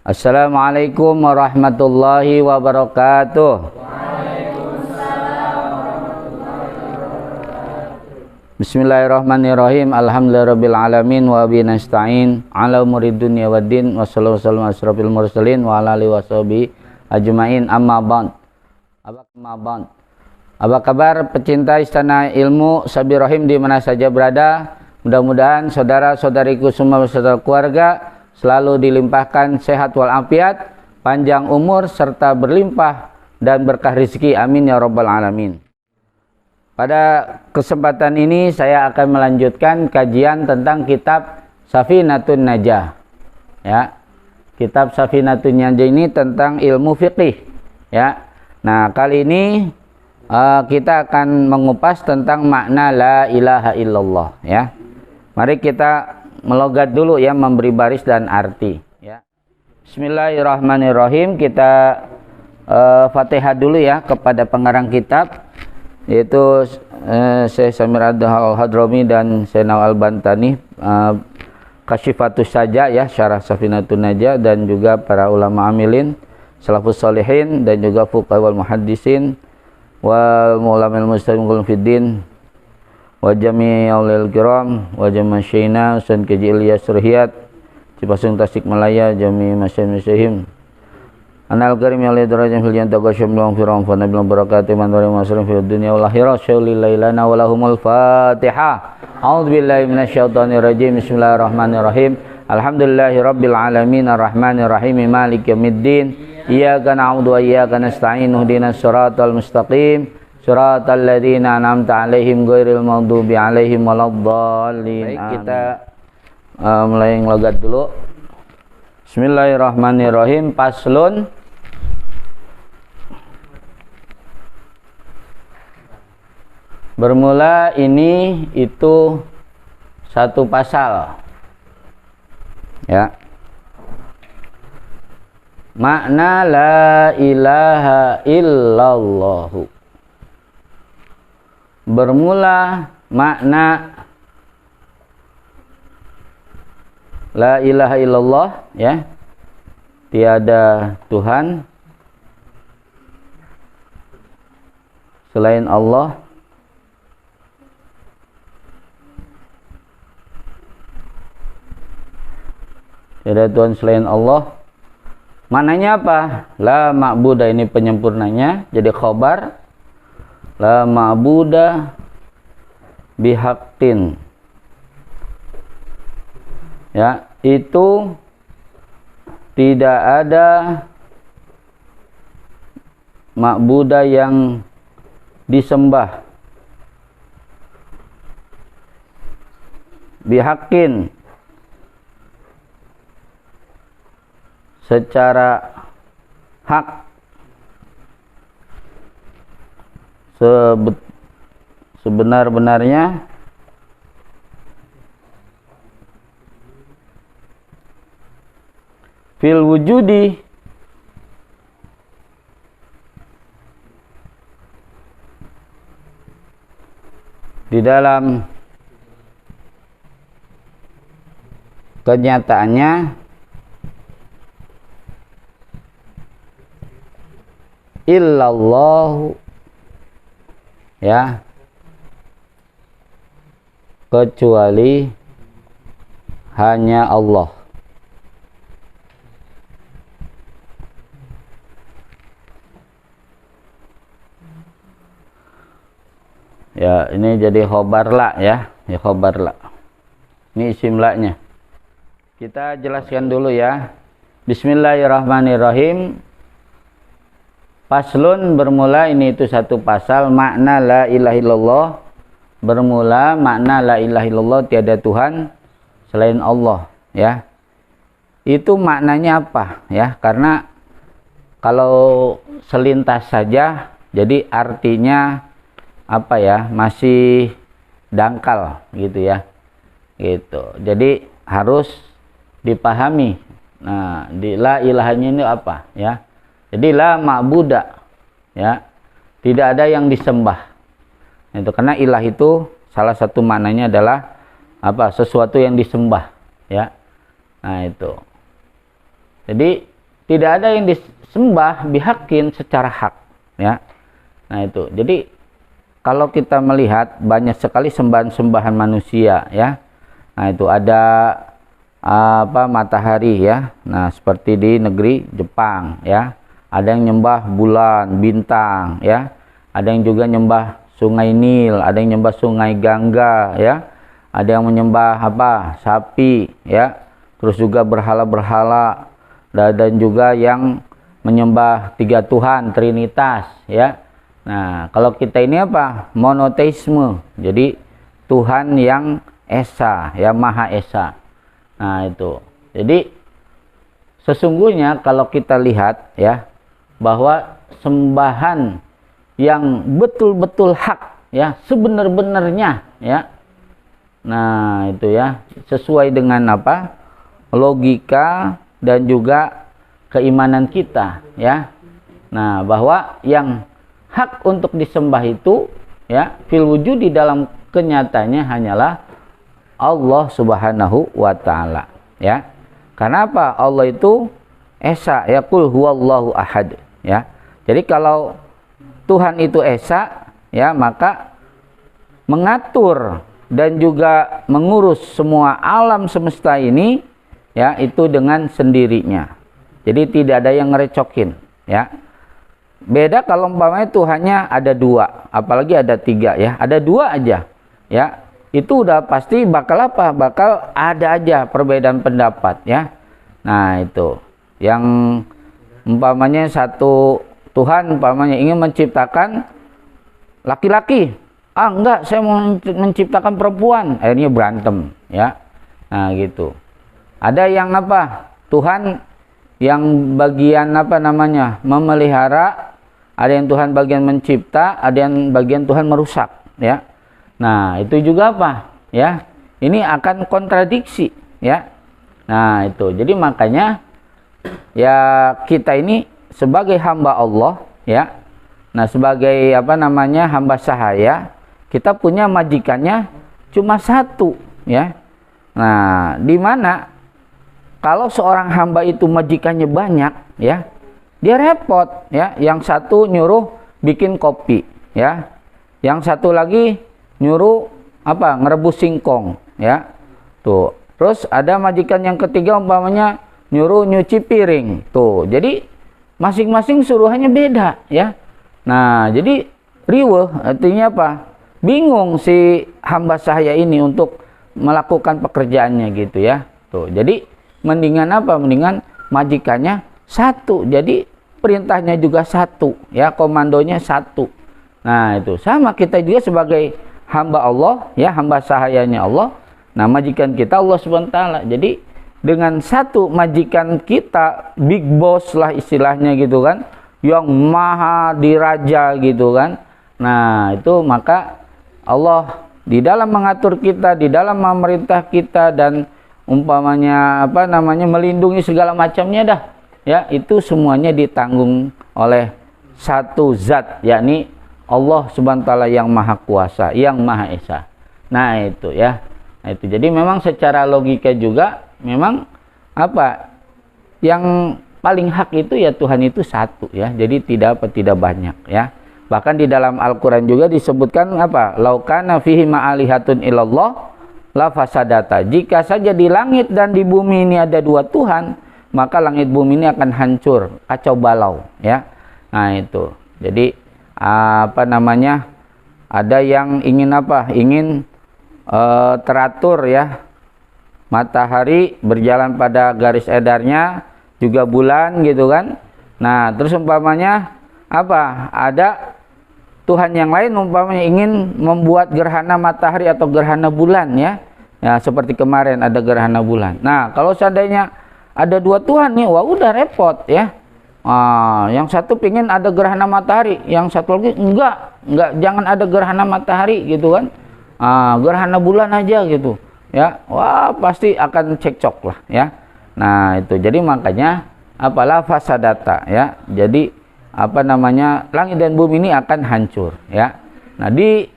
Assalamualaikum warahmatullahi wabarakatuh. Bismillahirrahmanirrahim. Alhamdulillahirabbil wa bihi nasta'in ala umurid dunya waddin. Wassallallahu ala asyrofil mursalin wa ala alihi washabihi ajmain. Amma ba'd. Apa kabar pecinta Istana Ilmu Sabir Rahim di mana saja berada? Mudah-mudahan saudara-saudariku semua beserta keluarga selalu dilimpahkan sehat walafiat, panjang umur serta berlimpah dan berkah rezeki. Amin ya rabbal alamin. Pada kesempatan ini saya akan melanjutkan kajian tentang kitab Safinatun Najah. Ya. Kitab Safinatun Najah ini tentang ilmu fikih, ya. Nah, kali ini kita akan mengupas tentang makna la ilaha illallah, ya. Mari kita melogat dulu, ya, memberi baris dan arti, ya. Bismillahirrahmanirrahim. Kita Fatihah dulu, ya, kepada pengarang kitab, yaitu Syekh Samir Al-Hadrami dan Syekh Nawal Bantani, Kasyifatus Saja, ya, Syarah Safinatun Najah, dan juga para ulama amilin, salafus sholihin, dan juga fuqaha wal muhaddisin wal ulama'il muslimin fiddin wa jami' aulil kiram wa jami' syaina Ustaz Kaji Ilyas Surhiyat Cipasung Tasikmalaya jami' masyayihim Anal karim ya lillahi darajatan fil jannati wa syamlan firam fa nabiyyun barakatuh man wa masrin fid dunya wal akhirah syaulillahi lana wa lahumul fatihah. A'udzu billahi minasyaitonir rajim. Bismillahirrahmanirrahim. Alhamdulillahi rabbil alamin arrahmanir rahim maliki yaumiddin. Iyyaka na'budu wa iyyaka nasta'in ihdinas siratal mustaqim siratal ladzina an'amta 'alaihim ghairil maghdubi 'alaihim waladdallin. Kita mulai logat dulu. Bismillahirrahmanirrahim. Paslun. Bermula ini itu satu pasal, ya. Makna la ilaha illallah. Bermula makna la ilaha illallah, ya. Tiada Tuhan selain Allah. Tiada Tuhan selain Allah. Maknanya apa? La ma'budah, ini penyempurnanya, jadi khobar. La ma'budah bihaqqin. Ya, itu tidak ada ma'budah yang disembah bihaqqin, secara hak, sebenar-benarnya, fil wujudi, di dalam kenyataannya, illallah, ya, kecuali hanya Allah. Ya, ini jadi khobar la, ya, khobar la. Ini isim la-nya. Kita jelaskan dulu, ya. Bismillahirrahmanirrahim. Paslun bermula ini itu satu pasal, makna la ilaha illallah. Bermula makna la ilaha illallah, tiada Tuhan selain Allah, ya. Itu maknanya apa, ya? Karena kalau selintas saja, jadi artinya apa, ya? Masih dangkal gitu, ya. Gitu. Jadi harus dipahami. Nah, di la ilahanya ini apa, ya? Jadi la ma'buda, ya, tidak ada yang disembah. Itu karena ilah itu salah satu maknanya adalah apa? Sesuatu yang disembah, ya. Nah, itu. Jadi tidak ada yang disembah bihakin secara hak, ya. Nah itu. Jadi kalau kita melihat banyak sekali sembahan-sembahan manusia, ya. Nah itu ada matahari, ya. Nah seperti di negeri Jepang, ya. Ada yang nyembah bulan, bintang, ya. Ada yang juga nyembah Sungai Nil, ada yang nyembah Sungai Gangga, ya. Ada yang menyembah sapi, ya. Terus juga berhala-berhala, dan juga yang menyembah tiga Tuhan, Trinitas, ya. Nah, kalau kita ini monoteisme. Jadi Tuhan yang esa, ya, Maha Esa. Nah, itu. Jadi sesungguhnya kalau kita lihat, ya, bahwa sembahan yang betul-betul hak, ya, sebenar-benarnya, ya. Nah, itu, ya, sesuai dengan logika dan juga keimanan kita, ya. Nah, bahwa yang hak untuk disembah itu, ya, fil wujud di dalam kenyataannya hanyalah Allah Subhanahu wa taala, ya. Karena apa? Allah itu esa, ya, qul huwallahu ahad, ya. Jadi kalau Tuhan itu esa, ya, maka mengatur dan juga mengurus semua alam semesta ini, ya, itu dengan sendirinya. Jadi tidak ada yang ngerecokin, ya. Beda kalau umpamanya Tuhannya ada dua, apalagi ada tiga, ya. Ada dua aja, ya. Itu udah pasti bakal bakal ada aja perbedaan pendapat, ya. Nah itu yang umpamanya satu Tuhan umpamanya ingin menciptakan laki-laki, enggak, saya mau menciptakan perempuan, akhirnya berantem, ya. Nah gitu. Ada yang Tuhan yang bagian memelihara, ada yang Tuhan bagian mencipta, ada yang bagian Tuhan merusak, ya. Nah itu juga ya, ini akan kontradiksi, ya. Nah itu, jadi makanya ya kita ini sebagai hamba Allah, ya. Nah sebagai hamba sahaya, kita punya majikannya cuma satu, ya. Nah di mana kalau seorang hamba itu majikannya banyak, ya, dia repot, ya. Yang satu nyuruh bikin kopi, ya. Yang satu lagi nyuruh ngerebus singkong, ya. Tuh. Terus ada majikan yang ketiga umpamanya nyuruh nyuci piring. Tuh. Jadi masing-masing suruhannya beda, ya. Nah, jadi riweuh artinya bingung si hamba sahaya ini untuk melakukan pekerjaannya gitu, ya. Tuh. Jadi mendingan mendingan majikannya satu, jadi perintahnya juga satu, ya, komandonya satu. Nah itu sama kita juga sebagai hamba Allah, ya, hamba sahayanya Allah. Nah majikan kita Allah SWT. Jadi dengan satu majikan kita, big boss lah istilahnya gitu kan, yang maha diraja gitu kan. Nah itu maka Allah di dalam mengatur kita, di dalam memerintah kita, dan umpamanya melindungi segala macamnya dah, ya, itu semuanya ditanggung oleh satu zat, yakni Allah Subhanahu wa taala yang maha kuasa, yang maha esa. Nah itu, ya. Nah itu, jadi memang secara logika juga memang yang paling hak itu ya Tuhan itu satu, ya. Jadi tidak banyak, ya. Bahkan di dalam Al-Qur'an juga disebutkan laukana fihi ma'alihatun illallah la fasadata. Jika saja di langit dan di bumi ini ada dua Tuhan, maka langit bumi ini akan hancur, kacau balau, ya. Nah itu. Jadi ada yang ingin ingin teratur, ya. Matahari berjalan pada garis edarnya, juga bulan gitu kan. Nah, terus umpamanya ada Tuhan yang lain umpamanya ingin membuat gerhana matahari atau gerhana bulan, ya. Ya, seperti kemarin ada gerhana bulan. Nah, kalau seandainya ada dua Tuhan nih, wah udah repot, ya. Yang satu pingin ada gerhana matahari, yang satu lagi enggak, jangan ada gerhana matahari gitu kan. Gerhana bulan aja gitu, ya. Wah, pasti akan cekcok lah, ya. Nah, itu. Jadi makanya fasadata, ya. Jadi langit dan bumi ini akan hancur, ya. Nah, di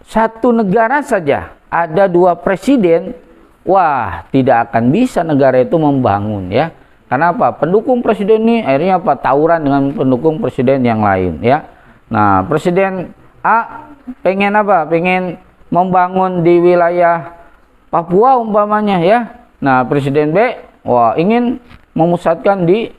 satu negara saja ada dua presiden, wah, tidak akan bisa negara itu membangun, ya. Karena apa? Pendukung presiden ini akhirnya apa? Tawuran dengan pendukung presiden yang lain, ya. Nah, presiden A pengen apa? Pengen membangun di wilayah Papua umpamanya, ya. Nah, presiden B ingin memusatkan di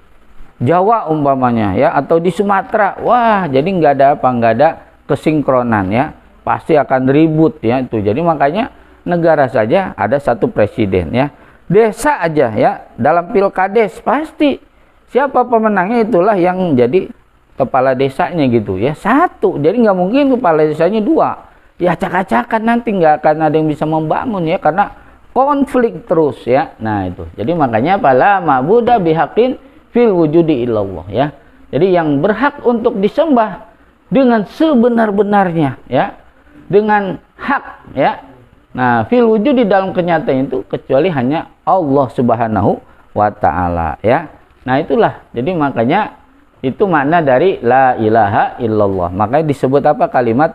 Jawa umpamanya, ya, atau di Sumatera. Wah, jadi nggak ada apa? Nggak ada kesinkronan, ya. Pasti akan ribut, ya, itu. Jadi makanya negara saja ada satu presiden, ya. Desa aja, ya, dalam pilkades pasti siapa pemenangnya itulah yang jadi kepala desanya gitu, ya, satu. Jadi nggak mungkin kepala desanya dua, ya, acak-acakan, nanti nggak akan ada yang bisa membangun, ya, karena konflik terus, ya. Nah itu, jadi makanya la ma'buda bihaqin fil wujudi illallah, ya. Jadi yang berhak untuk disembah dengan sebenar-benarnya, ya, dengan hak, ya. Nah, fil wujud di dalam kenyataan itu kecuali hanya Allah Subhanahu wa taala, ya. Nah, itulah. Jadi makanya itu makna dari la ilaha illallah. Makanya disebut apa? Kalimat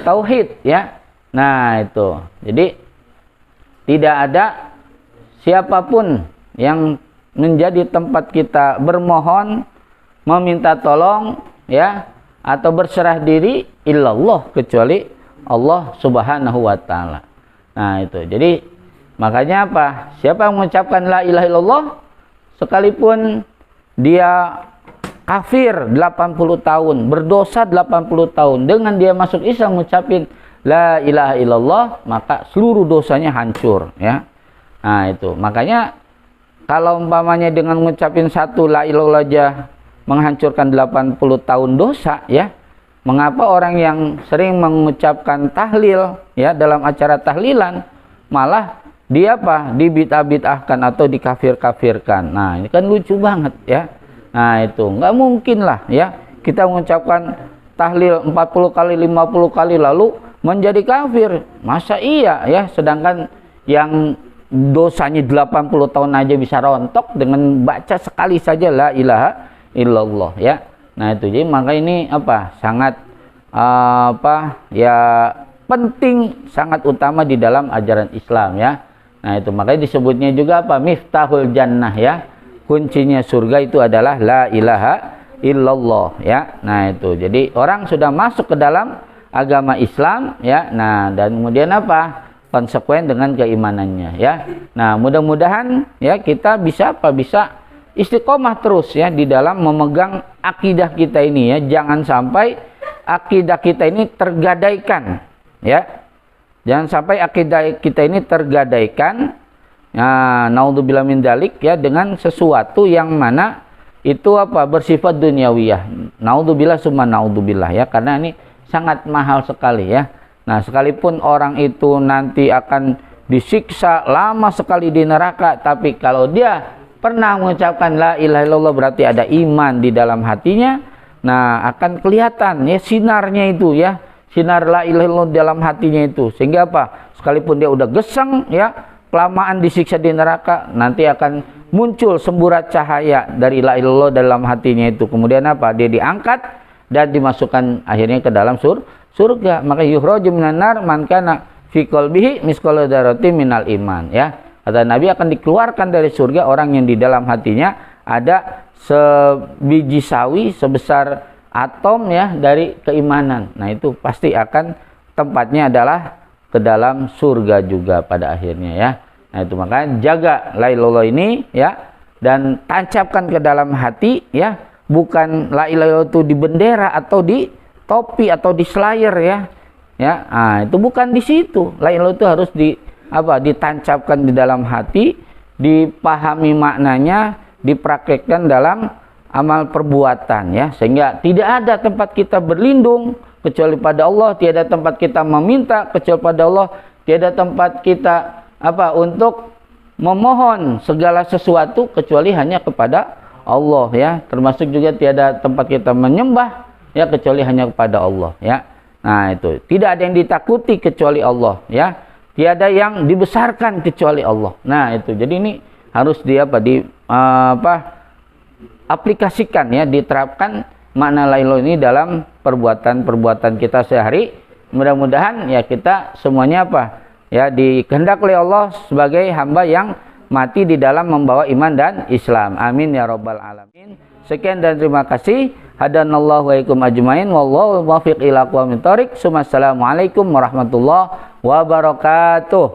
tauhid, ya. Nah, itu. Jadi tidak ada siapapun yang menjadi tempat kita bermohon, meminta tolong, ya, atau berserah diri illallah, kecuali Allah Subhanahu wa taala. Nah itu, jadi makanya apa? Siapa yang mengucapkan la ilaha illallah sekalipun dia kafir 80 tahun, berdosa 80 tahun, dengan dia masuk Islam mengucapin la ilaha illallah, maka seluruh dosanya hancur, ya. Nah itu, makanya kalau umpamanya dengan mengucapin satu la ilaha illallah aja menghancurkan 80 tahun dosa, ya. Mengapa orang yang sering mengucapkan tahlil, ya, dalam acara tahlilan malah dia apa? Dibid'ah-bid'ahkan atau dikafir-kafirkan. Nah, ini kan lucu banget, ya. Nah, itu nggak mungkin lah, ya, kita mengucapkan tahlil 40 kali, 50 kali lalu menjadi kafir. Masa iya, ya, sedangkan yang dosanya 80 tahun aja bisa rontok dengan baca sekali saja la ilaha illallah, ya. Nah itu, jadi maka ini apa? Sangat penting, sangat utama di dalam ajaran Islam, ya. Nah itu makanya disebutnya juga apa? Miftahul jannah, ya. Kuncinya surga itu adalah la ilaha illallah, ya. Nah itu, jadi orang sudah masuk ke dalam agama Islam, ya. Nah dan kemudian apa? Konsekuen dengan keimanannya, ya. Nah mudah-mudahan, ya, kita bisa apa? Bisa istiqomah terus, ya, di dalam memegang akidah kita ini, ya. Jangan sampai akidah kita ini tergadaikan, ya. Jangan sampai akidah kita ini tergadaikan, naudzubillah min dzalik, ya, dengan sesuatu yang mana itu apa? Bersifat duniawiyah. Naudzubillah summa naudzubillah, ya, karena ini sangat mahal sekali, ya. Nah, sekalipun orang itu nanti akan disiksa lama sekali di neraka, tapi kalau dia pernah mengucapkan la ilaha illallah berarti ada iman di dalam hatinya. Nah, akan kelihatan, ya, sinarnya itu, ya, sinar la ilaha illallah dalam hatinya itu, sehingga apa? Sekalipun dia udah geseng, ya, kelamaan disiksa di neraka, nanti akan muncul semburat cahaya dari la ilaha illallah dalam hatinya itu. Kemudian apa? Dia diangkat dan dimasukkan akhirnya ke dalam surga. Maka yukhraju minan nar man kana fi qalbihi misqala dzarratin minal iman, ya. Kata Nabi, akan dikeluarkan dari surga orang yang di dalam hatinya ada sebiji sawi sebesar atom, ya, dari keimanan. Nah itu pasti akan tempatnya adalah ke dalam surga juga pada akhirnya, ya. Nah itu makanya jaga la ilaha illallah ini, ya, dan tancapkan ke dalam hati, ya. Bukan la ilaha illallah itu di bendera atau di topi atau di slayer, ya. Ya, nah, itu bukan di situ. La ilaha illallah itu harus ditancapkan di dalam hati, dipahami maknanya, dipraktekkan dalam amal perbuatan, ya, sehingga tidak ada tempat kita berlindung kecuali pada Allah, tiada tempat kita meminta kecuali pada Allah, tiada tempat kita untuk memohon segala sesuatu kecuali hanya kepada Allah, ya. Termasuk juga tiada tempat kita menyembah, ya, kecuali hanya kepada Allah, ya. Nah itu, tidak ada yang ditakuti kecuali Allah, ya. Tiada yang dibesarkan kecuali Allah. Nah itu, jadi ini harus aplikasikan, ya, diterapkan makna la ilaha illallah ini dalam perbuatan-perbuatan kita sehari. Mudah-mudahan, ya, kita semuanya ya, dikehendak oleh Allah sebagai hamba yang mati di dalam membawa iman dan Islam. Amin ya rabbal alamin. Sekian dan terima kasih. Hadanallahu wa ikum ajmain wallahu muwaffiq ila aqwamit thoriq. Assalamualaikum warahmatullahi wabarakatuh.